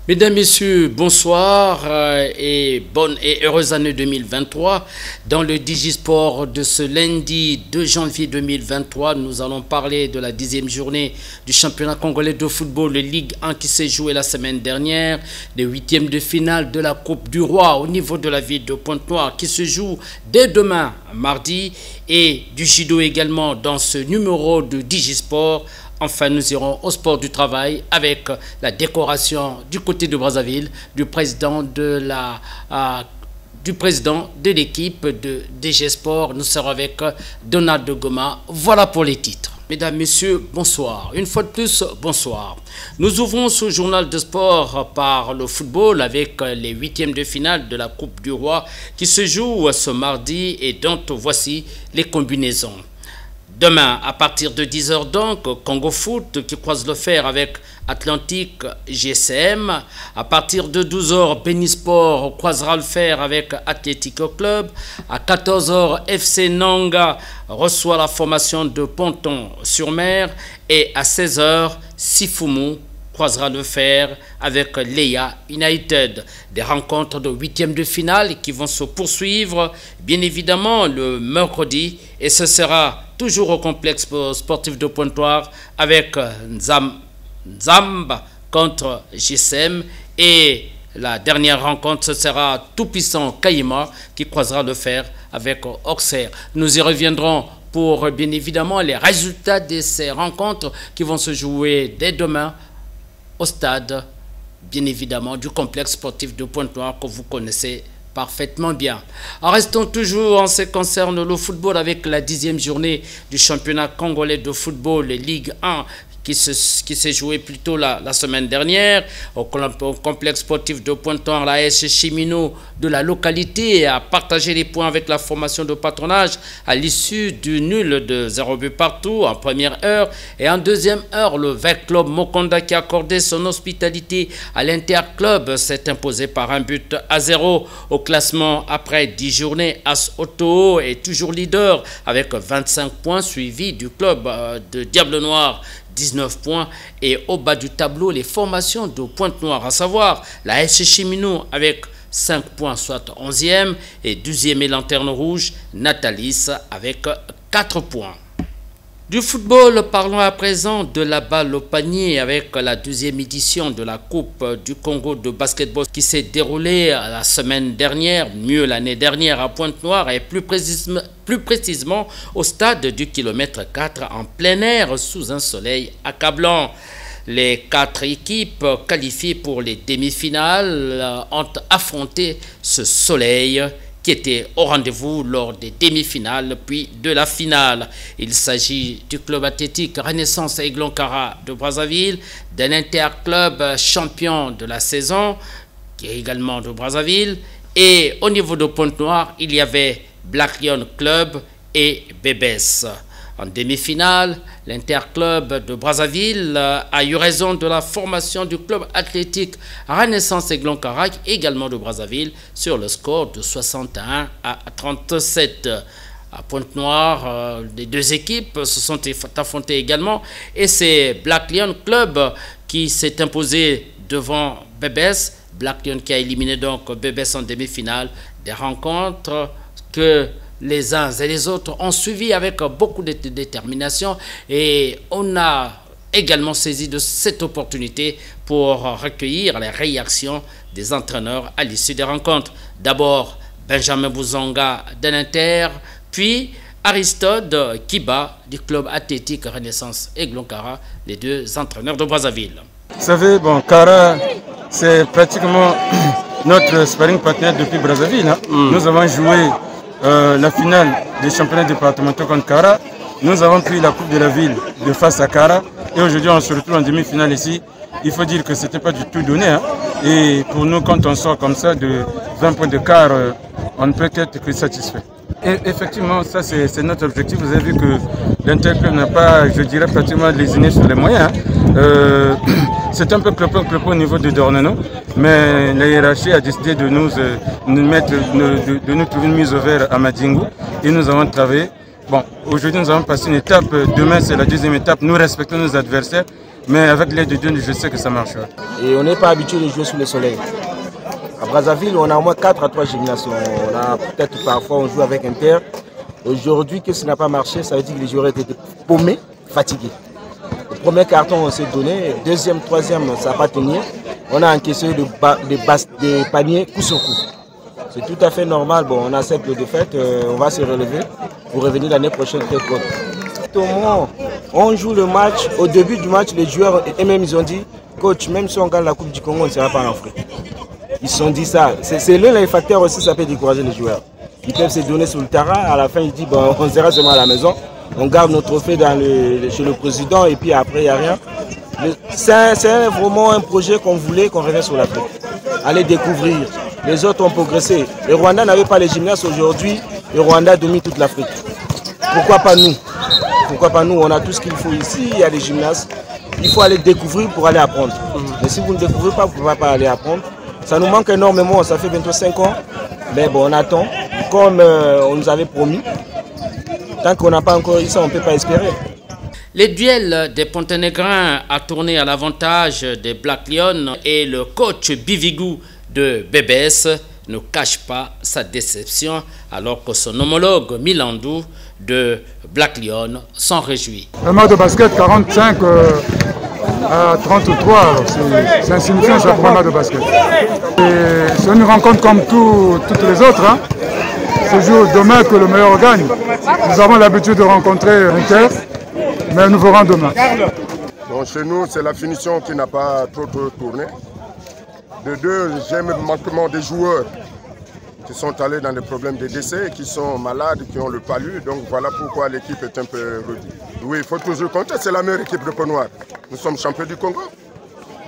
Mesdames, Messieurs, bonsoir et bonne et heureuse année 2023. Dans le Digisport de ce lundi 2 janvier 2023, nous allons parler de la 10e journée du championnat congolais de football, le Ligue 1 qui s'est joué la semaine dernière, les 8e de finale de la Coupe du Roi au niveau de la ville de Pointe-Noire qui se joue dès demain, mardi, et du judo également dans ce numéro de Digisport. Enfin, nous irons au sport du travail avec la décoration du côté de Brazzaville du président de l'équipe de DG Sport. Nous serons avec Donald de Goma. Voilà pour les titres. Mesdames, Messieurs, bonsoir. Une fois de plus, bonsoir. Nous ouvrons ce journal de sport par le football avec les 8e de finale de la Coupe du Roi qui se joue ce mardi et dont voici les combinaisons. Demain, à partir de 10 h donc, Congo Foot qui croise le fer avec Atlantique GCM. À partir de 12 h, Benisport croisera le fer avec Atlético Club. À 14 h, FC Nanga reçoit la formation de Ponton-sur-Mer. Et à 16 h, Sifumu croisera le fer avec Leia United. Des rencontres de 8e de finale qui vont se poursuivre, bien évidemment, le mercredi. Et ce sera toujours au complexe sportif de Pointe-Noire avec Nzamba contre GSM. Et la dernière rencontre, ce sera tout-puissant Kayima qui croisera le fer avec Auxerre. Nous y reviendrons pour, bien évidemment, les résultats de ces rencontres qui vont se jouer dès demain au stade, bien évidemment, du complexe sportif de Pointe-Noire que vous connaissez parfaitement bien. Restons toujours en ce qui concerne le football avec la 10e journée du championnat congolais de football, Ligue 1, qui s'est joué plutôt la semaine dernière au complexe sportif de Pointe-Noire. La AS Chimino de la localité a partagé les points avec la formation de patronage à l'issue du nul de 0 but partout en première heure. Et en deuxième heure, le VEC Club Mokonda qui a accordé son hospitalité à l'Interclub s'est imposé par 1-0 au classement après 10 journées. As Otto est toujours leader avec 25 points, suivi du club de Diable Noir 19 points, et au bas du tableau les formations de Pointe-Noire, à savoir la SC Chimino avec 5 points, soit 11e, et 12e et Lanterne Rouge Natalis avec 4 points. Du football, parlons à présent de la balle au panier avec la 2e édition de la Coupe du Congo de basketball qui s'est déroulée la semaine dernière, mieux l'année dernière à Pointe-Noire et plus précisément au stade du kilomètre 4 en plein air sous un soleil accablant. Les 4 équipes qualifiées pour les demi-finales ont affronté ce soleil qui était au rendez-vous lors des demi-finales puis de la finale. Il s'agit du club athlétique Renaissance Aiglon-Cara de Brazzaville, d'un interclub champion de la saison qui est également de Brazzaville, et au niveau de Pointe-Noire, il y avait Black Lion Club et Bébès. En demi-finale, l'Interclub de Brazzaville a eu raison de la formation du club athlétique Renaissance Aiglon-Cara, également de Brazzaville, sur le score de 61-37. À Pointe-Noire, les deux équipes se sont affrontées également, et c'est Black Lion Club qui s'est imposé devant Bébès. Black Lion qui a éliminé donc Bébès en demi-finale. Des rencontres que les uns et les autres ont suivi avec beaucoup de détermination, et on a également saisi de cette opportunité pour recueillir les réactions des entraîneurs à l'issue des rencontres. D'abord Benjamin Bouzonga de l'Inter, puis Aristote Kiba du club athlétique Renaissance Aiglon-Cara, les deux entraîneurs de Brazzaville. Vous savez, bon, Cara, c'est pratiquement notre sparring partenaire depuis Brazzaville. Hein. Nous avons joué la finale des championnats départementaux contre Cara. Nous avons pris la Coupe de la Ville de face à Cara. Et aujourd'hui, on se retrouve en demi-finale ici. Il faut dire que ce n'était pas du tout donné. Hein. Et pour nous, quand on sort comme ça de 20 points de quart, on ne peut être que satisfait. Et effectivement, ça c'est notre objectif. Vous avez vu que l'Interclub n'a pas, je dirais, pratiquement lésiné sur les moyens. Hein. C'est un peu clopin au niveau de Dornano, mais la hiérarchie a décidé de nous trouver une mise au vert à Madingu, et nous avons travaillé. Bon, aujourd'hui nous avons passé une étape, demain c'est la deuxième étape, nous respectons nos adversaires, mais avec l'aide de Dieu, je sais que ça marchera. Et on n'est pas habitué de jouer sous le soleil. À Brazzaville, on a au moins 4 à 3 gymnases. On a peut-être parfois on joue avec Inter. Aujourd'hui, que ça n'a pas marché, ça veut dire que les joueurs étaient paumés, fatigués. Le premier carton, on s'est donné. Deuxième, troisième, ça n'a pas tenu. On a encaissé des paniers coup sur coup. C'est tout à fait normal. Bon, on accepte le défaite, on va se relever pour revenir l'année prochaine très fort. Au moment on joue le match, au début du match, les joueurs eux-mêmes ils ont dit, coach, même si on gagne la Coupe du Congo, on ne sera pas en Afrique. Ils se sont dit ça. C'est l'un des facteurs aussi, ça peut décourager les joueurs. Ils peuvent se donner sur le terrain, à la fin ils disent, bon, on sera seulement à la maison, on garde nos trophées chez le président et puis après il n'y a rien. C'est vraiment un projet qu'on voulait, qu'on revienne sur l'Afrique. Aller découvrir. Les autres ont progressé. Le Rwanda n'avait pas les gymnases aujourd'hui, le Rwanda domine toute l'Afrique. Pourquoi pas nous? Pourquoi pas nous? On a tout ce qu'il faut ici, il y a des gymnases. Il faut aller découvrir pour aller apprendre. Mais si vous ne découvrez pas, vous ne pouvez pas aller apprendre. Ça nous manque énormément, ça fait bientôt 5 ans. Mais bon, on attend, comme on nous avait promis. Tant qu'on n'a pas encore eu ça, on ne peut pas espérer. Les duels des Ponténégrins a tourné à l'avantage des Black Lions et le coach Bivigou de BBS ne cache pas sa déception alors que son homologue Milandou de Black Lion s'en réjouit. Un match de basket 45 à 33, c'est insignifiant, c'est un match de basket. C'est une rencontre comme toutes les autres. Hein. C'est jour demain que le meilleur gagne. Nous avons l'habitude de rencontrer Inter, mais nous verrons demain. Bon, chez nous, c'est la finition qui n'a pas trop tourné. De deux, j'aime le manquement des joueurs qui sont allés dans des problèmes de décès, qui sont malades, qui ont le palu. Donc voilà pourquoi l'équipe est un peu réduite. Oui, il faut toujours compter, c'est la meilleure équipe de Pont Noir. Nous sommes champions du Congo.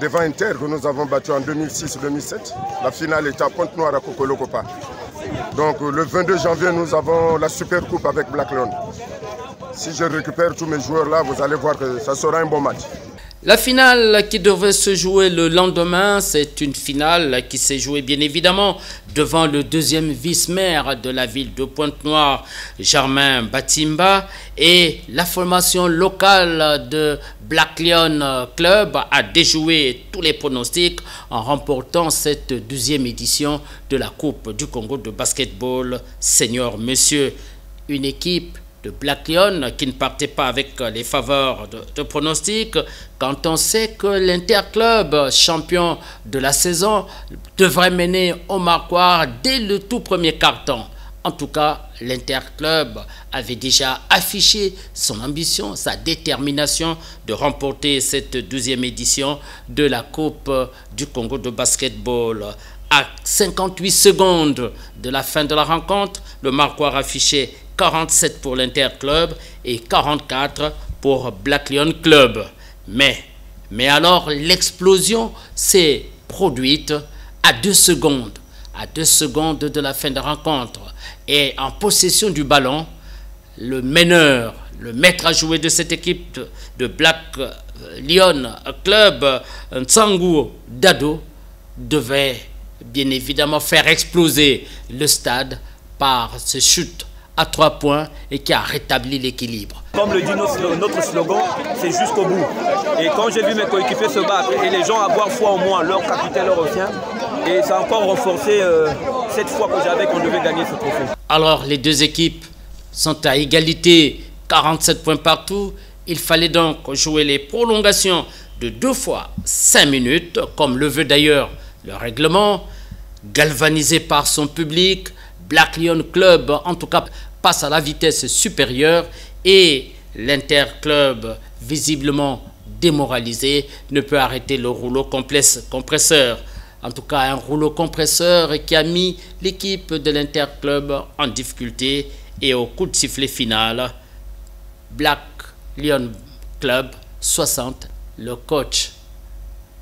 Devant Inter, que nous avons battu en 2006-2007. La finale était à Pointe-Noire à Kokolokopa. Donc le 22 janvier, nous avons la Super Coupe avec Black Lion. Si je récupère tous mes joueurs là, vous allez voir que ça sera un bon match. La finale qui devait se jouer le lendemain, c'est une finale qui s'est jouée bien évidemment devant le deuxième vice-maire de la ville de Pointe-Noire, Germain Batimba, et la formation locale de Black Lion Club a déjoué tous les pronostics en remportant cette 12e édition de la Coupe du Congo de basketball senior. Monsieur, une équipe de Black Lion qui ne partait pas avec les faveurs de pronostic quand on sait que l'Interclub, champion de la saison, devrait mener au marquoir dès le tout premier carton. En tout cas, l'Interclub avait déjà affiché son ambition, sa détermination de remporter cette 12e édition de la Coupe du Congo de basketball. À 58 secondes de la fin de la rencontre, le marquoir affichait 47 pour l'Interclub et 44 pour Black Lion Club. Mais alors l'explosion s'est produite à 2 secondes. À 2 secondes de la fin de la rencontre. Et en possession du ballon, le meneur, le maître à jouer de cette équipe de Black Lion Club, Nsangu Dado, devait bien évidemment faire exploser le stade par ce chute à 3 points et qui a rétabli l'équilibre. Comme le dit notre slogan, c'est jusqu'au bout. Et quand j'ai vu mes coéquipiers se battre et les gens avoir foi en moi, leur capitaine leur revient, et ça a encore renforcé cette foi que j'avais qu'on devait gagner ce trophée. Alors les deux équipes sont à égalité, 47 points partout. Il fallait donc jouer les prolongations de 2 fois 5 minutes, comme le veut d'ailleurs le règlement. Galvanisé par son public, Black Lion Club, en tout cas, passe à la vitesse supérieure et l'Interclub, visiblement démoralisé, ne peut arrêter le rouleau compresseur. En tout cas, un rouleau compresseur qui a mis l'équipe de l'Interclub en difficulté et au coup de sifflet final, Black Lion Club 60, le coach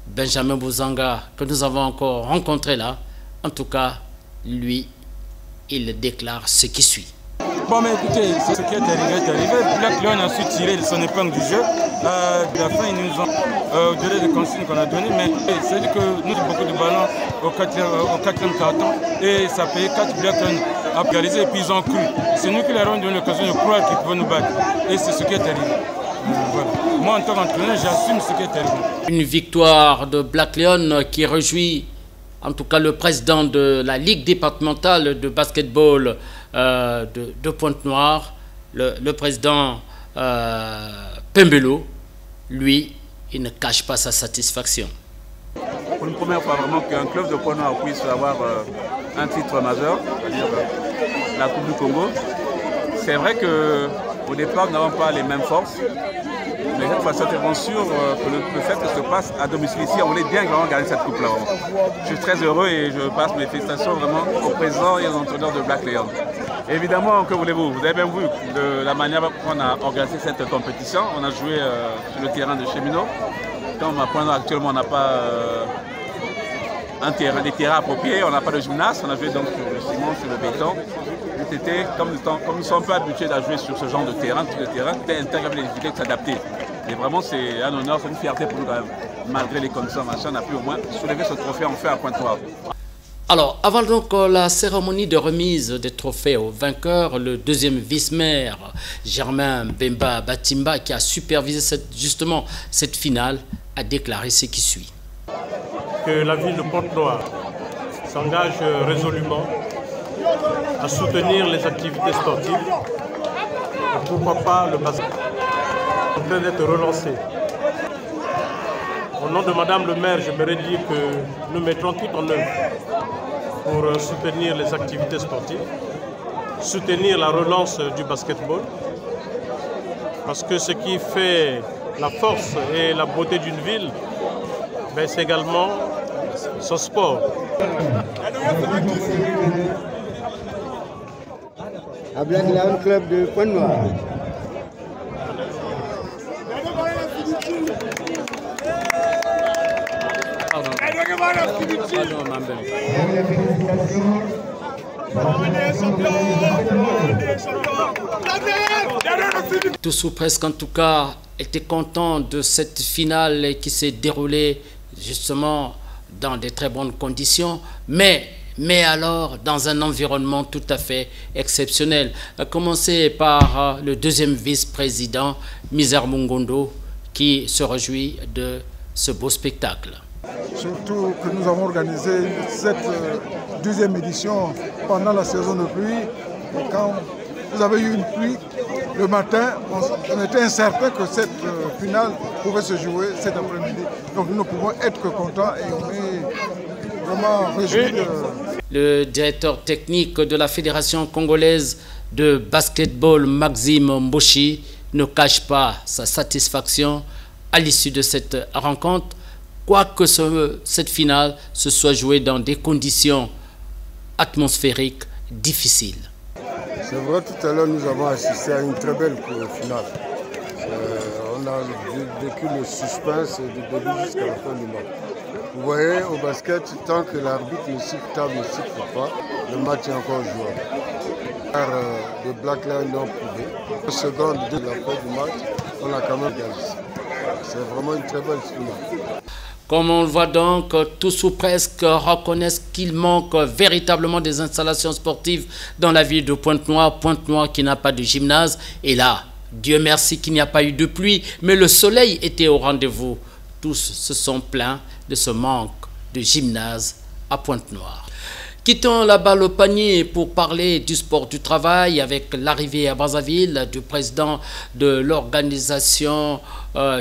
Benjamin Bouzanga, que nous avons encore rencontré là, en tout cas, lui, il déclare ce qui suit. Bon, mais écoutez, ce qui est arrivé. Black Lion a su tirer son épingle du jeu. À la fin, ils nous ont donné des consignes qu'on a données, mais c'est-à-dire que nous avons beaucoup de ballons au 4e carton et ça payait 4 Black Lion à réaliser et puis ils ont cru. C'est nous qui leur avons donné l'occasion de croire qu'ils pouvaient nous battre. Et c'est ce qui est arrivé. Voilà. Moi, en tant qu'entraîneur, j'assume ce qui est arrivé. Une victoire de Black Lion qui réjouit en tout cas le président de la Ligue départementale de basketball de Pointe-Noire, le président Pembelo. Lui, il ne cache pas sa satisfaction. Pour une première fois vraiment qu'un club de Pointe-Noire puisse avoir un titre majeur, c'est-à-dire la Coupe du Congo. C'est vrai qu'au départ, nous n'avons pas les mêmes forces. Mais cette fois-ci, nous sommes sûrs que le fait que ça se passe à domicile ici, on voulait bien vraiment gagner cette coupe-là. Je suis très heureux et je passe mes félicitations vraiment au président et aux entraîneurs de Black Lion. Évidemment, que voulez-vous? Vous avez bien vu de la manière qu'on a organisé cette compétition. On a joué sur le terrain de Cheminot. Comme à Pointe-Noire, actuellement, on n'a pas des terrains appropriés, on n'a pas de gymnase, on a joué donc sur le ciment, sur le béton. C'était comme nous sommes pas habitués à jouer sur ce genre de terrain, c'était intéressant les difficultés de s'adapter. Et vraiment, c'est un honneur, c'est une fierté pour nous quand même. Malgré les conditions, machin, on a pu au moins soulever ce trophée en fait à Pointe-Noire. Alors, avant donc la cérémonie de remise des trophées aux vainqueurs, le deuxième vice-maire, Germain Bemba Batimba, qui a supervisé justement cette finale, a déclaré ce qui suit. Que la ville de Pointe-Noire s'engage résolument à soutenir les activités sportives et pourquoi pas le basket en train d'être relancé. Au nom de Madame le maire, j'aimerais dire que nous mettrons tout en œuvre pour soutenir les activités sportives, soutenir la relance du basketball, parce que ce qui fait la force et la beauté d'une ville, c'est également son sport. À Black Lion Club de Pointe-Noire. Tous ou presque en tout cas étaient contents de cette finale qui s'est déroulée justement dans de très bonnes conditions, mais alors dans un environnement tout à fait exceptionnel. À commencer par le deuxième vice-président, Mizer Mungondo, qui se réjouit de ce beau spectacle. Surtout que nous avons organisé cette deuxième édition pendant la saison de pluie. Et quand vous avez eu une pluie, le matin, on était incertain que cette finale pouvait se jouer cet après-midi. Donc nous ne pouvons être que contents et on est vraiment réjouis. Le directeur technique de la Fédération congolaise de basketball, Maxime Mboshi, ne cache pas sa satisfaction à l'issue de cette rencontre, quoique cette finale se soit jouée dans des conditions atmosphériques difficiles. C'est vrai, tout à l'heure, nous avons assisté à une très belle finale. On a vécu le suspense du début jusqu'à la fin du match. Vous voyez, au basket, tant que l'arbitre ne siffle table, ne siffle pas, le match est encore jouable. Les Black Lions l'ont prouvé. Une seconde de la fin du match, on a quand même gagné. C'est vraiment une très belle finale. Comme on le voit donc, tous ou presque reconnaissent qu'il manque véritablement des installations sportives dans la ville de Pointe-Noire. Pointe-Noire qui n'a pas de gymnase. Et là, Dieu merci qu'il n'y a pas eu de pluie, mais le soleil était au rendez-vous. Tous se sont plaints de ce manque de gymnase à Pointe-Noire. Quittons la balle au panier pour parler du sport du travail avec l'arrivée à Brazzaville du président de l'organisation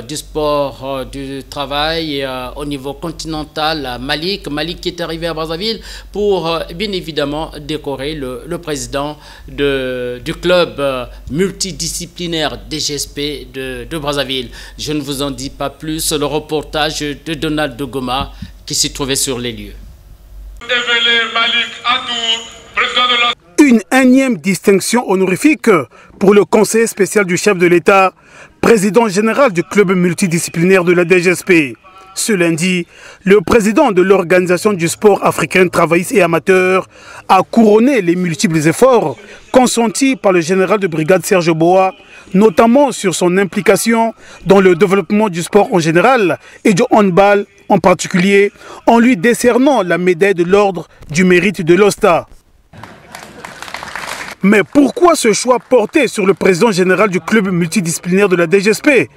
du sport du travail au niveau continental, Malik qui est arrivé à Brazzaville pour bien évidemment décorer le président du club multidisciplinaire DGSP de Brazzaville. Je ne vous en dis pas plus, le reportage de Donald de Goma qui s'y trouvait sur les lieux. Une énième distinction honorifique pour le conseiller spécial du chef de l'État, président général du club multidisciplinaire de la DGSP. Ce lundi, le président de l'Organisation du sport africain travailliste et amateur a couronné les multiples efforts consentis par le général de brigade Serge Boa, notamment sur son implication dans le développement du sport en général et du handball en particulier, en lui décernant la médaille de l'ordre du mérite de l'OSTA. Mais pourquoi ce choix porté sur le président général du club multidisciplinaire de la DGSP?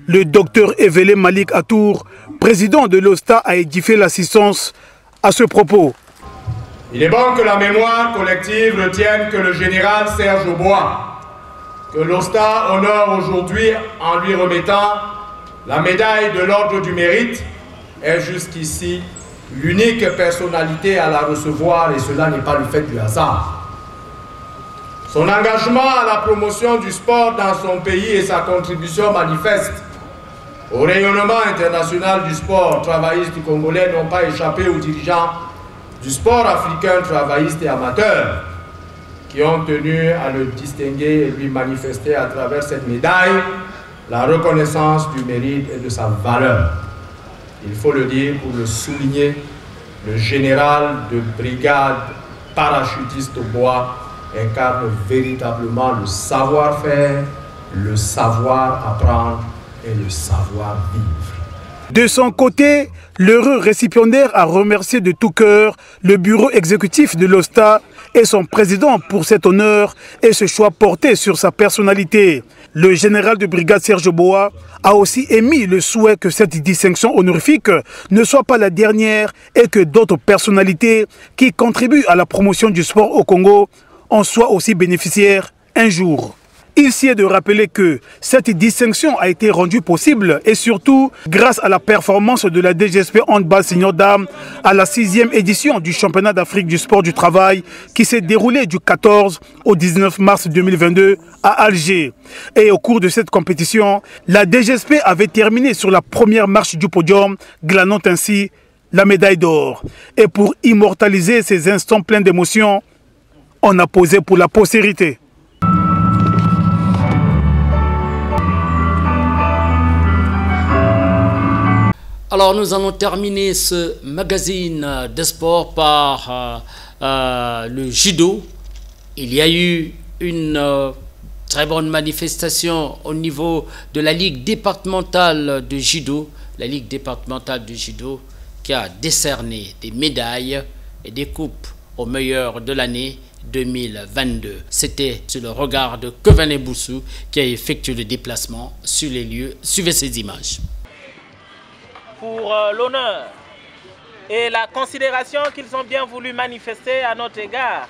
Le docteur Evele Malik Atour, président de l'OSTA, a édifié l'assistance à ce propos. Il est bon que la mémoire collective retienne que le général Serge Aubois, que l'OSTA honore aujourd'hui en lui remettant la médaille de l'Ordre du Mérite, est jusqu'ici l'unique personnalité à la recevoir, et cela n'est pas le fait du hasard. Son engagement à la promotion du sport dans son pays et sa contribution manifeste au rayonnement international du sport travailliste congolais n'ont pas échappé aux dirigeants du sport africain travailliste et amateur qui ont tenu à le distinguer et lui manifester à travers cette médaille la reconnaissance du mérite et de sa valeur. Il faut le dire pour le souligner, le général de brigade parachutiste Aubois incarne véritablement le savoir-faire, le savoir-apprendre et le savoir-vivre. De son côté, l'heureux récipiendaire a remercié de tout cœur le bureau exécutif de l'OSTA et son président pour cet honneur et ce choix porté sur sa personnalité. Le général de brigade Serge Aubois a aussi émis le souhait que cette distinction honorifique ne soit pas la dernière et que d'autres personnalités qui contribuent à la promotion du sport au Congo en soient aussi bénéficiaires un jour. Il s'y est de rappeler que cette distinction a été rendue possible et surtout grâce à la performance de la DGSP Handball Senior Dames à la 6e édition du championnat d'Afrique du sport du travail qui s'est déroulé du 14 au 19 mars 2022 à Alger. Et au cours de cette compétition, la DGSP avait terminé sur la première marche du podium, glanant ainsi la médaille d'or. Et pour immortaliser ces instants pleins d'émotion, on a posé pour la postérité. Alors nous allons terminer ce magazine de sport par le judo. Il y a eu une très bonne manifestation au niveau de la Ligue départementale de judo. La Ligue départementale de judo qui a décerné des médailles et des coupes aux meilleurs de l'année 2022. C'était sur le regard de Kevin Boussou qui a effectué le déplacement sur les lieux. Suivez ces images. Pour l'honneur et la considération qu'ils ont bien voulu manifester à notre égard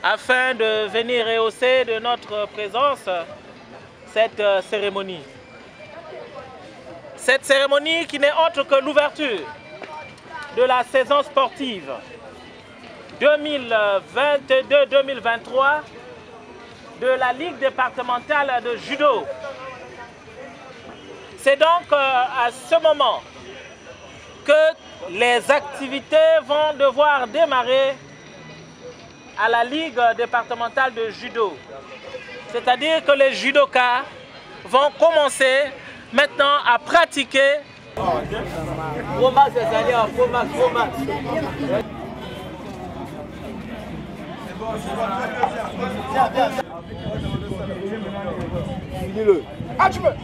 afin de venir rehausser de notre présence cette cérémonie. Cette cérémonie qui n'est autre que l'ouverture de la saison sportive 2022-2023 de la Ligue départementale de judo. C'est donc à ce moment que les activités vont devoir démarrer à la Ligue départementale de judo. C'est-à-dire que les judokas vont commencer maintenant à pratiquer.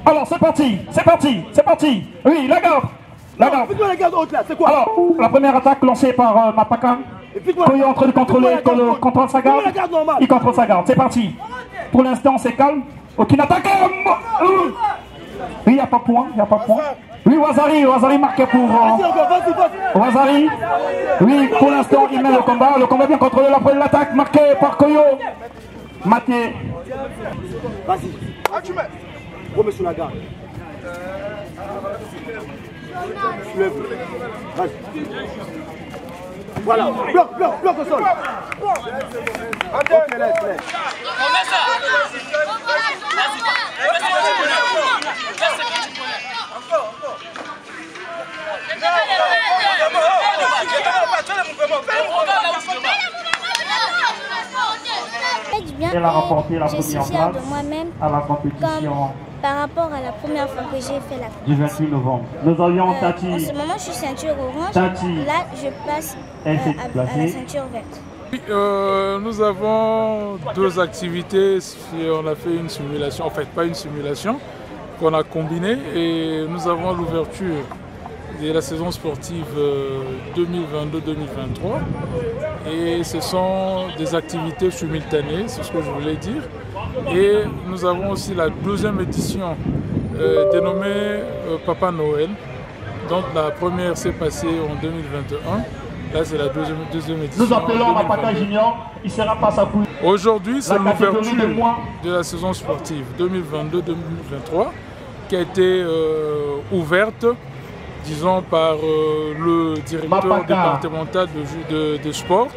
Alors c'est parti, c'est parti, c'est parti. Oui, la garde. La garde. C'est quoi? Alors, la première attaque lancée par Mapaka. Il est en train de contrôler, contrôle sa garde. Il contrôle sa garde, c'est parti. Pour l'instant, c'est calme. Aucune attaque. Oui, il n'y a pas de point, il n'y a pas de point. Oui, Wazari marqué pour Wazari. Oui, pour l'instant, il mène le combat. Le combat bien contrôlé. Après l'attaque marquée par Koyo. Maté. Vas-y. Remets sur la garde. Lève. Vas-y. Voilà. Bloc au sol. Ok, laisse. On met ça. Elle a remporté la première place de moi-même à la compétition par rapport à la première fois que j'ai fait la du 28 novembre. Nous avions Tati. En ce moment, je suis ceinture orange. Tati. Là, je passe à la ceinture verte. Oui, nous avons deux activités. On a fait une simulation, en fait pas une simulation, qu'on a combinée et nous avons l'ouverture de la saison sportive 2022-2023. Et ce sont des activités simultanées, c'est ce que je voulais dire. Et nous avons aussi la 2e édition dénommée Papa Noël. Donc la première s'est passée en 2021. Là, c'est la deuxième édition. Nous appelons Mapaka Junior, il sera pas à coup. Aujourd'hui, c'est l'ouverture de la saison sportive 2022-2023 qui a été ouverte, disons, par le directeur départemental de sport